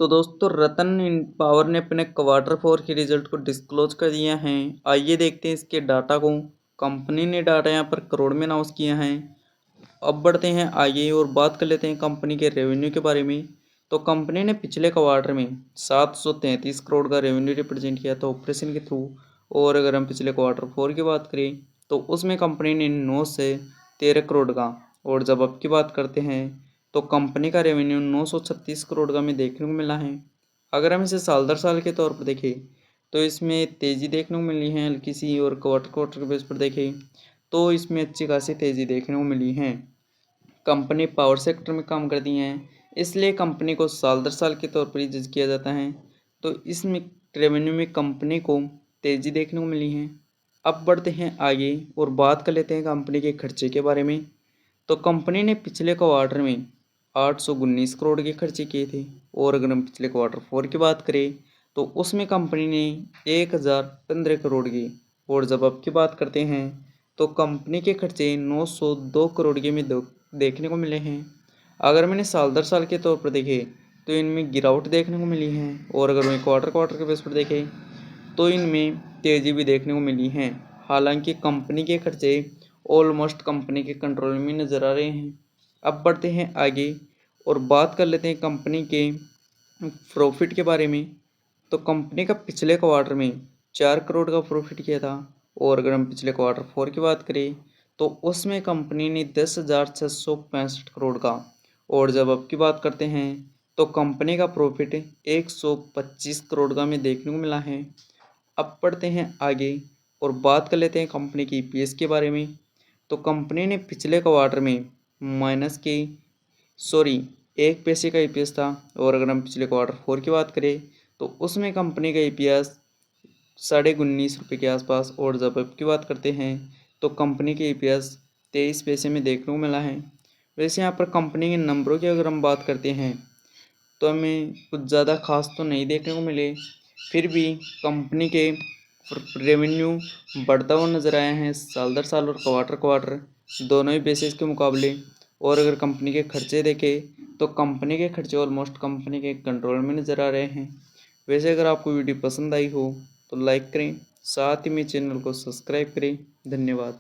तो दोस्तों रतन पावर ने अपने क्वार्टर फोर के रिजल्ट को डिस्क्लोज कर दिया है। आइए देखते हैं इसके डाटा को। कंपनी ने डाटा यहाँ पर करोड़ में अनाउंस किया है। अब बढ़ते हैं आगे और बात कर लेते हैं कंपनी के रेवेन्यू के बारे में। तो कंपनी ने पिछले क्वार्टर में 733 करोड़ का रेवेन्यू रिप्रेजेंट किया था ऑपरेशन के थ्रू। और अगर हम पिछले क्वार्टर फोर की बात करें तो उसमें कंपनी ने 9 से 13 करोड़ का। और जब अब की बात करते हैं तो कंपनी का रेवेन्यू 936 करोड़ का हमें देखने को मिला है। अगर हम इसे साल दर साल के तौर पर देखें तो इसमें तेज़ी देखने को मिली है हल्की सी, और क्वार्टर क्वार्टर के बेस पर देखें तो इसमें अच्छी खासी तेज़ी देखने को मिली है। कंपनी पावर सेक्टर में काम करती हैं, इसलिए कंपनी को साल दर साल के तौर पर ही जज किया जाता है। तो इसमें रेवेन्यू में कंपनी को तेज़ी देखने को मिली है। अब बढ़ते हैं आगे और बात कर लेते हैं कंपनी के खर्चे के बारे में। तो कंपनी ने पिछले क्वार्टर में 819 करोड़ के खर्चे किए थे। और अगर हम पिछले क्वार्टर फोर की बात करें तो उसमें कंपनी ने 1015 करोड़ की। और जब अब की बात करते हैं तो कंपनी के खर्चे 902 करोड़ के में देखने को मिले हैं। अगर मैंने साल दर साल के तौर पर देखे तो इनमें गिरावट देखने को मिली है। और अगर मैं क्वार्टर क्वार्टर के बेस पर देखें तो इनमें तेज़ी भी देखने को मिली है। हालांकि कंपनी के खर्चे ऑलमोस्ट कंपनी के कंट्रोल में नज़र आ रहे हैं। अब बढ़ते हैं आगे और बात कर लेते हैं कंपनी के प्रॉफिट के बारे में। तो कंपनी का पिछले क्वार्टर में 4 करोड़ का प्रॉफिट किया था। और अगर हम पिछले क्वार्टर फोर की बात करें तो उसमें कंपनी ने 10,665 करोड़ का। और जब अब की बात करते हैं तो कंपनी का प्रॉफिट 125 करोड़ का हमें देखने को मिला है। अब बढ़ते हैं आगे और बात कर लेते हैं कंपनी की ईपीएस के बारे में। तो कंपनी ने पिछले क्वार्टर में माइनस की सॉरी 1 पैसे का ईपीएस था। और अगर हम पिछले क्वार्टर फोर की बात करें तो उसमें कंपनी का ईपीएस 19.5 रुपये के आसपास। और जब अब की बात करते हैं तो कंपनी के ईपीएस 23 पैसे में देखने को मिला है। वैसे यहाँ पर कंपनी के नंबरों की अगर हम बात करते हैं तो हमें कुछ ज़्यादा खास तो नहीं देखने को मिले। फिर भी कंपनी के रेवेन्यू बढ़ता हुआ नज़र आया है साल दर साल और क्वार्टर क्वार्टर दोनों ही बेसिस के मुकाबले। और अगर कंपनी के खर्चे देखें तो कंपनी के खर्चे ऑलमोस्ट कंपनी के कंट्रोल में नज़र आ रहे हैं। वैसे अगर आपको वीडियो पसंद आई हो तो लाइक करें, साथ ही में चैनल को सब्सक्राइब करें। धन्यवाद।